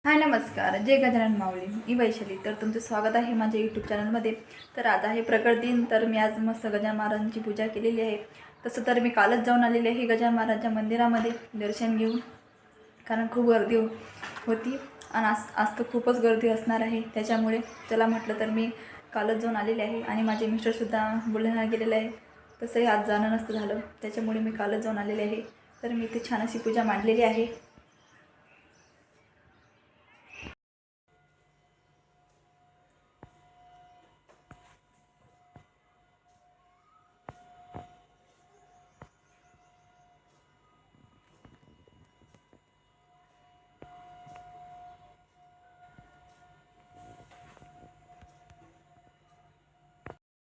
हाय नमस्कार, जय गजानन माऊली. मी वैशाली. तर तुमचं स्वागत आहे माझ्या यूट्यूब चॅनलमध्ये. तर आज आहे प्रकट दिन. तर मी आज मस्त गजानन महाराजांची पूजा केलेली आहे. तसं तर मी कालच जाऊन आलेले आहे गजानन महाराजांच्या मंदिरामध्ये दर्शन घेऊन, कारण खूप गर्दी होती आणि आज तर खूपच गर्दी असणार आहे. त्याच्यामुळे चला म्हटलं तर मी कालच जाऊन आलेले आहे आणि माझे मिस्टरसुद्धा बुलढाण्याला गेलेले आहे. तसंही आज जाणं नसतं झालं, त्याच्यामुळे मी कालच जाऊन आलेले आहे. तर मी इथे छान अशी पूजा मांडलेली आहे.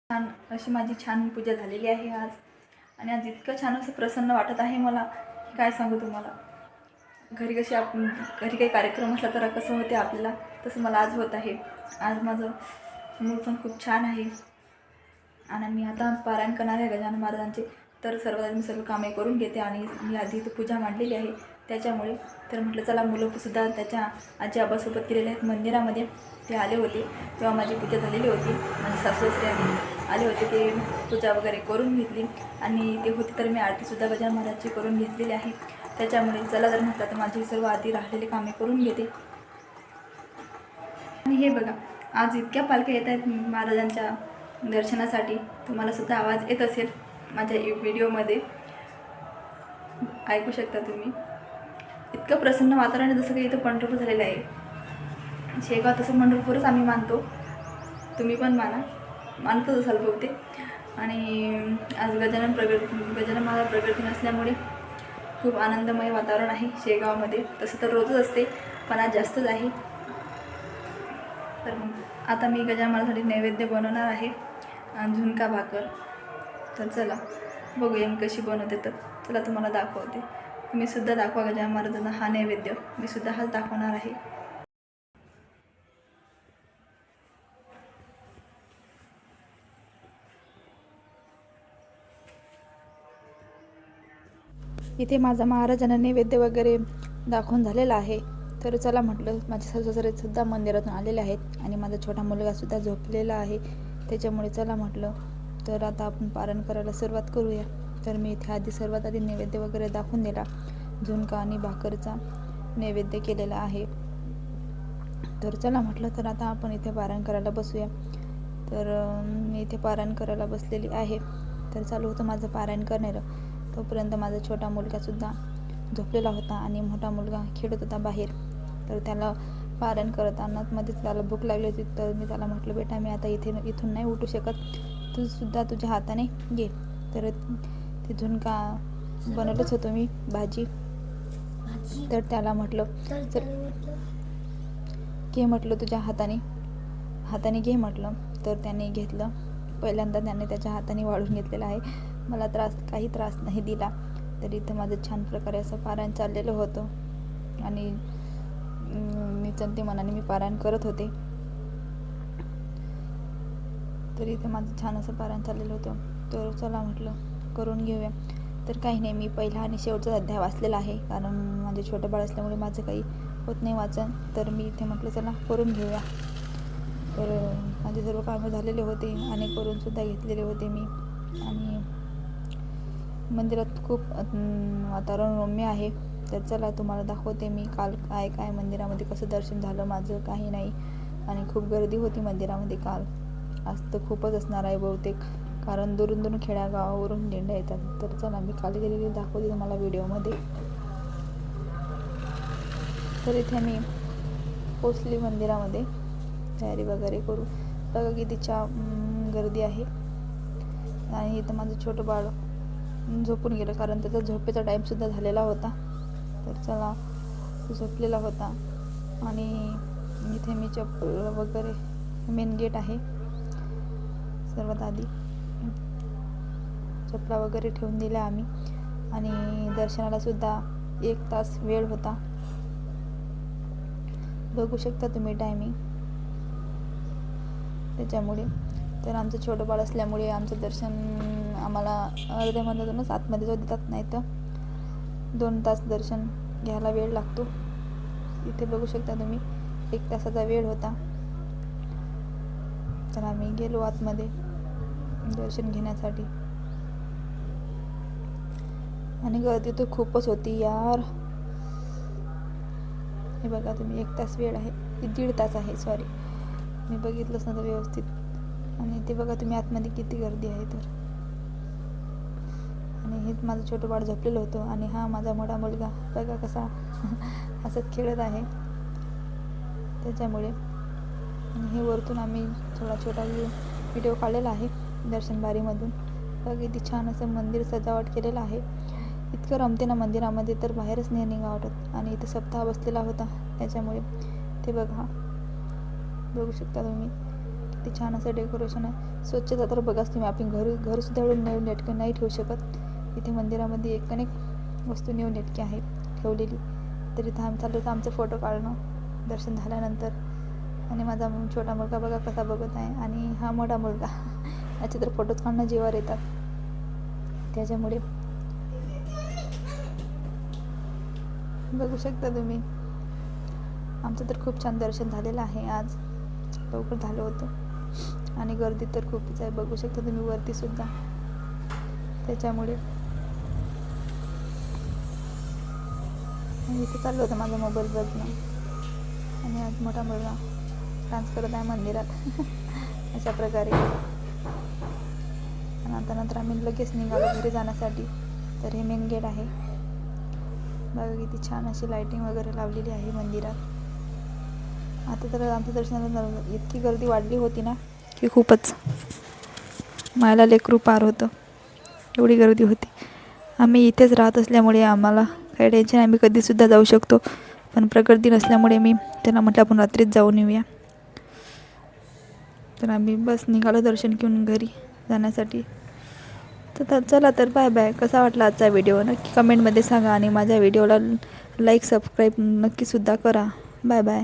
छान अशी माझी छान पूजा झालेली आहे आज. आणि आज इतकं छान असं प्रसन्न वाटत आहे मला, काय सांगू तुम्हाला. घरी घरी काही कार्यक्रम असला तर कसं होते आपल्याला, तसं मला आज होत आहे. आज माझं मूड पण खूप छान आहे आणि मी आता पारायण करणार आहे गजानन महाराजांचे. तर मी सर्व कामे करून घेते आणि मी आधी इथं पूजा मांडलेली आहे. त्याच्यामुळे तर म्हटलं चला, मुलंसुद्धा त्याच्या आजी आबासोबत गेलेले आहेत मंदिरामध्ये. ते आले होते तेव्हा माझी पूजा झालेली होती. माझे सासू-सासरे आले होते, ते पूजा वगैरे करून घेतली आणि ते होते तर मी आरतीसुद्धा गजानन महाराजची करून घेतलेली आहे. त्याच्यामुळे चला जर म्हटलं तर माझी सर्व आधी राहिलेली कामे करून घेते. आणि हे बघा, आज इतक्या पालख्या येत आहेत महाराजांच्या दर्शनासाठी. तुम्हालासुद्धा आवाज येत असेल माझ्या व्हिडिओमध्ये, ऐकू शकता तुम्ही. इतकं प्रसन्न वातावरण आहे, जसं काही इथं पंढरपूर झालेलं आहे. शेगाव तसं पंढरपूरच आम्ही मानतो, तुम्ही पण मानतच असाल बहुतेक. आणि आज गजानन महाराज प्रगट दिन असल्यामुळे खूप आनंदमय वातावरण आहे शेगावमध्ये. तसं तर रोजच असते, पण आज जास्तच आहे. तर मग आता मी गजानन महाराजांसाठी नैवेद्य बनवणार आहे, झुणका भाकर. तर चला बघूया मी कशी बनवते. तर चला तुम्हाला दाखवते. तुम्हीसुद्धा दाखवा गजानन महाराजांना हा नैवेद्य. मी सुद्धा हाच दाखवणार आहे. इथे माझा महाराजांना नैवेद्य वगैरे दाखवून झालेला आहे. तर चला म्हटलं, माझे सासू-सासरेसुद्धा मंदिरातून आलेले आहेत आणि माझा छोटा मुलगासुद्धा झोपलेला आहे. त्याच्यामुळे चला म्हटलं तर आता आपण पारायण करायला सुरुवात करूया. तर मी इथे सर्वात आधी नैवेद्य वगैरे दाखवून दिला. झुणका आणि भाकरचा नैवेद्य केलेला आहे. तर चला म्हटलं तर आता आपण इथे पारायण करायला बसूया. तर मी इथे पारायण करायला बसलेली आहे. तर चालू होतं माझं पारायण करणारं. तोपर्यंत माझा छोटा मुलगासुद्धा झोपलेला होता आणि मोठा मुलगा खेळत होता बाहेर. तर त्याला पारायण करताना मध्येच त्याला भूक लागली होती. तर मी त्याला म्हटलं, बेटा मी आता इथून नाही उठू शकत, तूसुद्धा तुझ्या हाताने घे. तर ते झुणका बनवलंच होतं मी, भाजी. तर त्याला म्हटलं चल घे, म्हटलं तुझ्या हाताने घे म्हटलं. तर त्याने घेतलं. पहिल्यांदा त्याने त्याच्या हाताने वाढून घेतलेला आहे. मला काही त्रास नाही दिला. तर इथं माझं छान प्रकारे असं पारायण चाललेलं होतं आणि निचंती मनाने मी पारायण करत होते. तर इथे माझं छान असं पारायण चाललेलं होतं. तर चला म्हटलं करून घेऊया. तर काही नाही, मी पहिला आणि शेवटचा अध्याय वाचलेला आहे, कारण माझे छोटं बाळ असल्यामुळे माझं काही होत नाही वाचन. तर मी इथे म्हटलं चला करून घेऊया. तर माझे सर्व कामं झालेले होते आणि करूनसुद्धा घेतलेले होते मी. आणि मंदिरात खूप वातावरण रम्य आहे. तर चला तुम्हाला दाखवते मी काल काय मंदिरामध्ये कसं दर्शन झालं माझं. काही नाही, आणि खूप गर्दी होती मंदिरामध्ये काल. आज तर खूपच असणार आहे बहुतेक, कारण दुरून खेड्यागावावरून दिंड्या येतात. तर चला मी काल गेलेली दाखवते तुम्हाला व्हिडिओमध्ये. तर इथे मी पोचली मंदिरामध्ये, तयारी वगैरे करू. बघा किती गर्दी आहे. आणि इथं माझं छोटं बाळ झोपून गेलं, कारण त्याचा झोपेचा टाईमसुद्धा झालेला होता. तर चला, झोपलेला होता. आणि इथे मी चप्पल वगैरे, मेन गेट आहे, सर्वात आधी चपला वगैरे ठेवून दिल्या आम्ही. आणि दर्शनाला सुद्धा 1 तास वेळ होता. बघू शकता तुम्ही टायमिंग. त्याच्यामुळे तर आमचं छोटं बाळ असल्यामुळे आमचं दर्शन आम्हाला अर्ध्या मधातूनच आतमध्ये जाऊ देतात, नाही तर 2 तास दर्शन घ्यायला वेळ लागतो. इथे बघू शकता तुम्ही 1 तासाचा वेळ होता. तर आम्ही गेलो आतमध्ये दर्शन घेण्यासाठी आणि गर्दी तर खूपच होती यार. हे बघा तुम्ही 1 तास वेळ आहे, 1.5 तास आहे सॉरी, मी बघितलंच नव्हतं व्यवस्थित. आणि ते बघा तुम्ही आतमध्ये किती गर्दी आहे तर. आणि हेच माझं छोटं बाळ झोपलेलं होतं आणि हा माझा मोठा मुलगा बघा कसा हसत खेळत आहे त्याच्यामुळे. आणि हे वरतून आम्ही थोडा छोटा व्हिडिओ काढलेला आहे दर्शन बारीमधून. बघा किती छान असं मंदिर सजावट केलेलं आहे. इतकं रमते ना मंदिरामध्ये तर बाहेरच नाही वाटत. आणि इथं सप्ताह बसलेला होता त्याच्यामुळे ते बघा, बघू शकता तुम्ही किती छान असं डेकोरेशन आहे. स्वच्छता तर बघाच तुम्ही, आपण घरसुद्धा एवढं नेटकं नाही ठेवू शकत. इथे मंदिरामध्ये अनेक वस्तू नेटकी आहे ठेवलेली. तर इथं आम्ही चाललो होतं आमचं फोटो काढणं दर्शन झाल्यानंतर. आणि माझा छोटा मुलगा बघा कसा बघत आहे आणि हा मोठा मुलगा याचे तर फोटोज काढणं जीवावर येतात त्याच्यामुळे. बघू शकता तुम्ही आमचं तर खूप छान दर्शन झालेलं आहे आज, लवकर झालं होतं. आणि गर्दी तर खूपच आहे बघू शकता तुम्ही वरती सुद्धा त्याच्यामुळे. आणि इथे चाललं होतं माझा मोबाईल बघणं आणि आज मोठा मुलगा डान्स करत आहे मंदिरात अशा प्रकारे. आणि आता नंतर आम्ही लगेच निघालो घरी जाण्यासाठी. तर हे मेन गेट आहे बघा किती छान अशी लाईटिंग वगैरे लावलेली आहे मंदिरात. आता तर आमच्या दर्शनाला इतकी गर्दी वाढली होती ना की खूपच मायला लेकरू पार होतं, एवढी गर्दी होती. आम्ही इथेच राहत असल्यामुळे आम्हाला काही टेन्शन, आम्ही कधीसुद्धा जाऊ शकतो. पण प्रगती नसल्यामुळे मी त्यांना म्हटलं आपण रात्रीच जाऊन येऊया. तर आम्ही बस निघालो दर्शन घेऊन घरी जाण्यासाठी. तर चला तर बाय बाय. कसा वाटला आजचा व्हिडिओ नक्की कमेंटमध्ये सांगा आणि माझ्या व्हिडिओला लाईक सबस्क्राईब नक्कीसुद्धा करा. Bye bye.